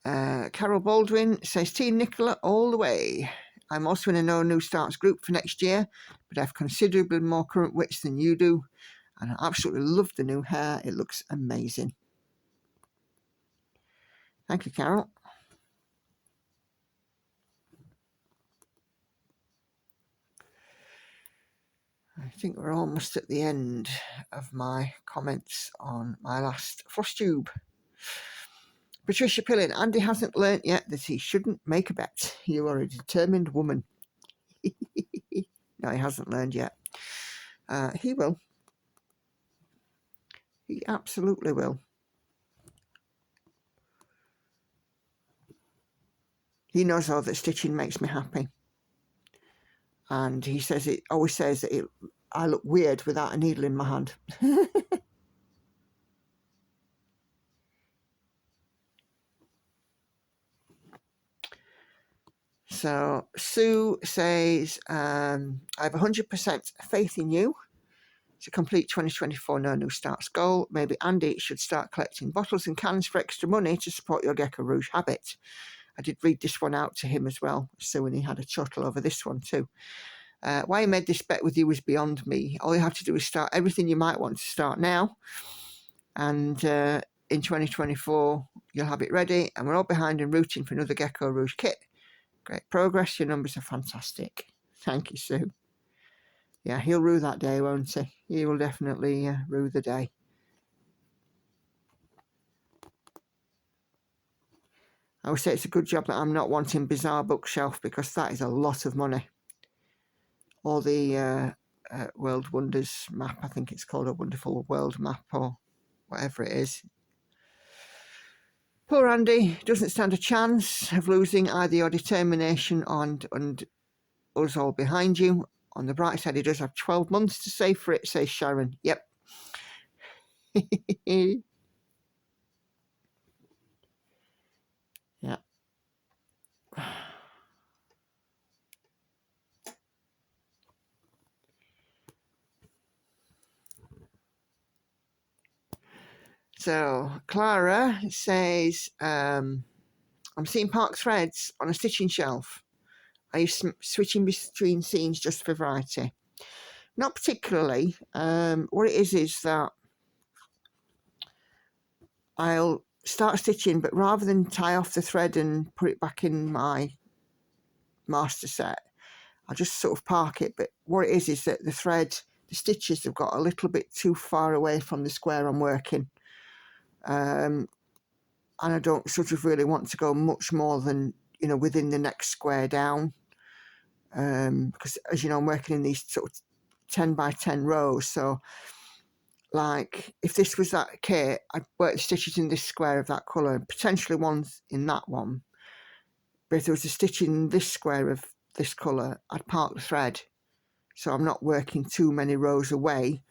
Carol Baldwin says, Team Nicola all the way. I'm also in a no new starts group for next year, but I have considerably more current wits than you do, and I absolutely love the new hair. It looks amazing. Thank you, Carol. I think we're almost at the end of my comments on my last frost tube. Patricia Pillin, Andy hasn't learnt yet that he shouldn't make a bet. You are a determined woman. No, he hasn't learned yet. He will. He absolutely will. He knows how that stitching makes me happy. And he says always says that I look weird without a needle in my hand. So Sue says, I have 100% faith in you to complete 2024 no new starts goal. Maybe Andy should start collecting bottles and cans for extra money to support your Gecko Rouge habit. I did read this one out to him as well, Sue, and he had a chuckle over this one too. Why I made this bet with you is beyond me. All you have to do is start everything you might want to start now, and in 2024 you'll have it ready, and we're all behind and rooting for another Gecko Rouge kit. Great progress. Your numbers are fantastic. Thank you, Sue. Yeah, he'll rue that day, won't he? He will definitely rue the day. I would say it's a good job that I'm not wanting Bizarre Bookshelf, because that is a lot of money. Or the World Wonders map, I think it's called, a Wonderful World map or whatever it is. Poor Andy doesn't stand a chance of losing either your determination and us all behind you. On the bright side, he does have 12 months to save for it, says Sharon. Yep. Yeah. So Clara says, I'm seeing Park Threads on a stitching shelf. Are you switching between scenes just for variety? Not particularly. What it is that I'll start stitching, but rather than tie off the thread and put it back in my master set, I'll just sort of park it. But what it is that the stitches have got a little bit too far away from the square I'm working. And I don't sort of really want to go much more than, you know, within the next square down. Because as you know, I'm working in these sort of 10 by 10 rows, so like if this was that kit, I'd work the stitches in this square of that colour, and potentially ones in that one. But if there was a stitch in this square of this colour, I'd part the thread, so I'm not working too many rows away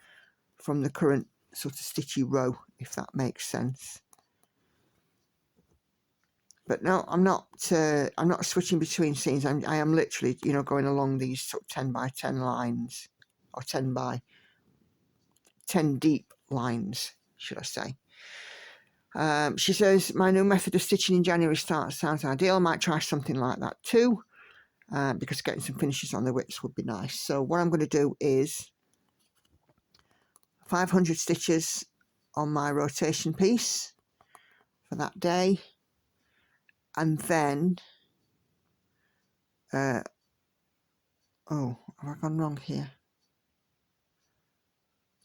from the current sort of stitchy row, if that makes sense. But no, I'm not switching between scenes. I am literally, you know, going along these sort of 10 by 10 lines, or 10 by 10 deep lines, should I say. She says, my new method of stitching in January sounds ideal. I might try something like that too, because getting some finishes on the whips would be nice. So what I'm going to do is 500 stitches on my rotation piece for that day, and then oh, have I gone wrong here?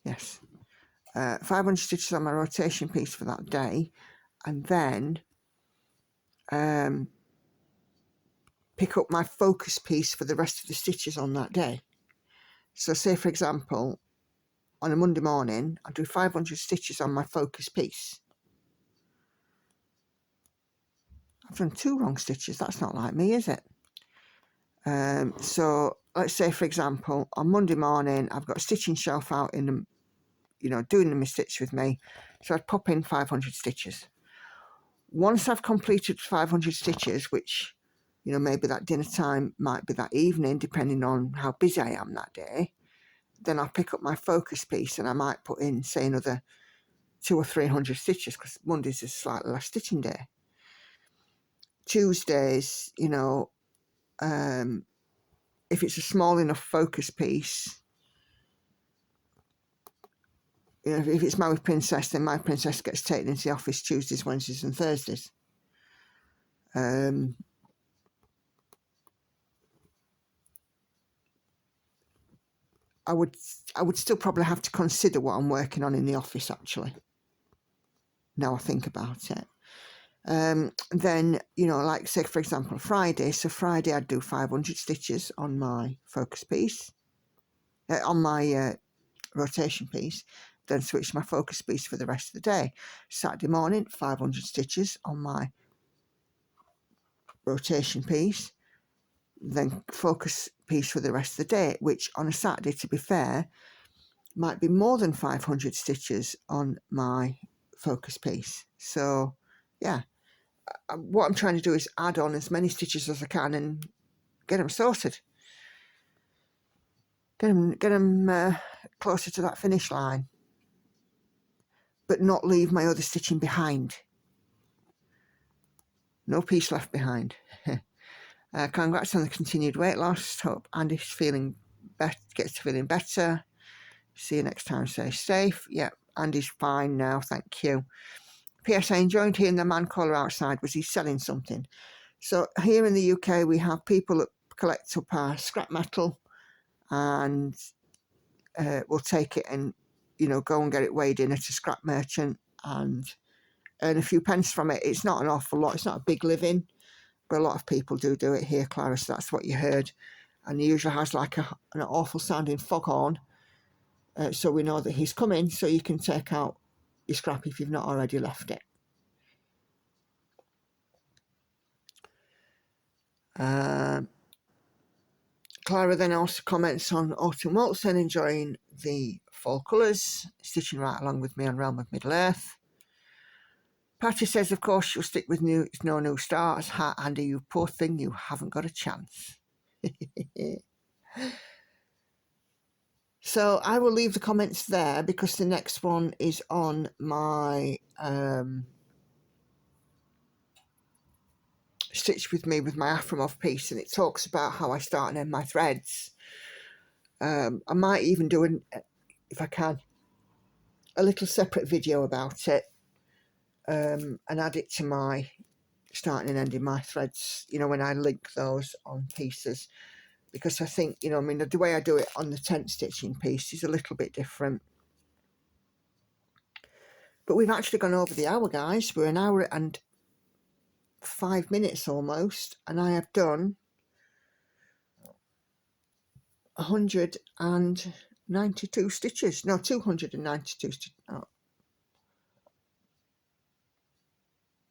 Yes, 500 stitches on my rotation piece for that day, and then pick up my focus piece for the rest of the stitches on that day. So say for example, on a Monday morning, I'll do 500 stitches on my focus piece. I've done 2 wrong stitches. That's not like me, is it? So let's say, for example, on Monday morning, I've got a stitching shelf out in the, you know, doing my stitch with me. So I'd pop in 500 stitches. Once I've completed 500 stitches, which, you know, maybe that dinner time might be that evening, depending on how busy I am that day, then I'll pick up my focus piece and I might put in, say, another 200 or 300 stitches, because Monday's is slightly less stitching day. Tuesdays, you know, if it's a small enough focus piece, you know, if it's my princess, then my princess gets taken into the office Tuesdays, Wednesdays and Thursdays. I would still probably have to consider what I'm working on in the office, actually, now I think about it. Then, you know, like say for example Friday, so Friday I'd do 500 stitches on my focus piece, on my rotation piece, then switch to my focus piece for the rest of the day. Saturday morning, 500 stitches on my rotation piece, then focus piece for the rest of the day, which on a Saturday, to be fair, might be more than 500 stitches on my focus piece. So yeah, what I'm trying to do is add on as many stitches as I can and get them sorted, get them closer to that finish line, but not leave my other stitching behind. No piece left behind. Congrats on the continued weight loss. Hope Andy's feeling better, gets to feeling better. See you next time. Stay safe. Yep, Andy's fine now. Thank you. P.S. I enjoyed hearing the man caller outside. Was he selling something? So here in the UK, we have people that collect up our scrap metal and will take it and, you know, go and get it weighed in at a scrap merchant and earn a few pence from it. It's not an awful lot. It's not a big living, but a lot of people do it here, Clara, so that's what you heard. And he usually has like an awful sounding foghorn, so we know that he's coming, so you can take out your scrap if you've not already left it. Clara then also comments on Autumn Waltz and enjoying the fall colours, stitching right along with me on Realm of Middle-earth. Patty says, of course, she'll stick with no new starts. Ha, Andy, you poor thing, you haven't got a chance. So I will leave the comments there because the next one is on my Stitch With Me with my Afromov piece, and it talks about how I start and end my threads. I might even do, if I can, a little separate video about it and add it to my starting and ending my threads, you know, when I link those on pieces, because I think, you know, I mean, the way I do it on the tent stitching piece is a little bit different. But we've actually gone over the hour, guys. We're an hour and 5 minutes almost, and I have done 100 and 92 stitches. No, 292 stitches. Oh.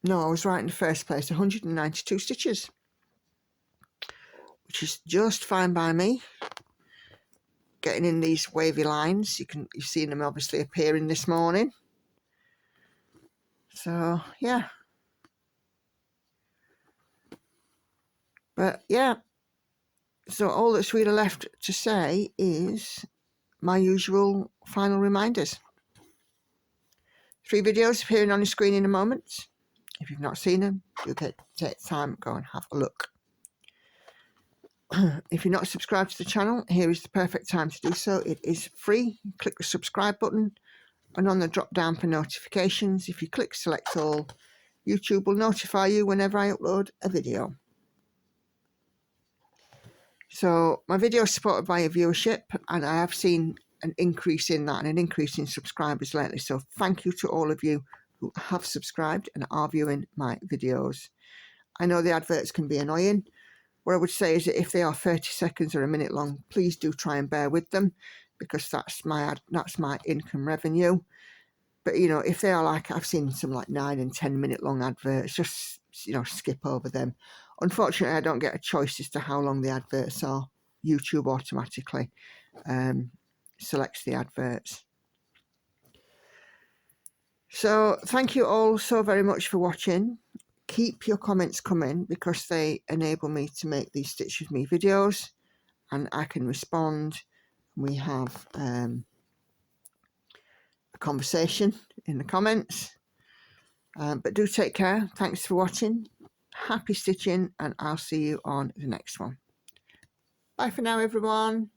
No, I was right in the first place. 192 stitches, which is just fine by me. Getting in these wavy lines. You've seen them obviously appearing this morning. So yeah. But yeah. So all that's really left to say is my usual final reminders. 3 videos appearing on your screen in a moment. If you've not seen them, do take time, go and have a look. If you're not subscribed to the channel, here is the perfect time to do so. It is free. Click the subscribe button, and on the drop down for notifications, if you click select all, YouTube will notify you whenever I upload a video. So my video is supported by a viewership, and I have seen an increase in that and an increase in subscribers lately. So thank you to all of you who have subscribed and are viewing my videos. I know the adverts can be annoying. What I would say is that if they are 30 seconds or a minute long, please do try and bear with them, because that's my income revenue. But you know, if they are like, I've seen some like 9 and 10 minute long adverts, just, you know, skip over them. Unfortunately, I don't get a choice as to how long the adverts are. YouTube automatically selects the adverts. So thank you all so very much for watching. Keep your comments coming, because they enable me to make these Stitch With Me videos, and I can respond. We have a conversation in the comments. But do take care. Thanks for watching. Happy stitching, and I'll see you on the next one. Bye for now, everyone.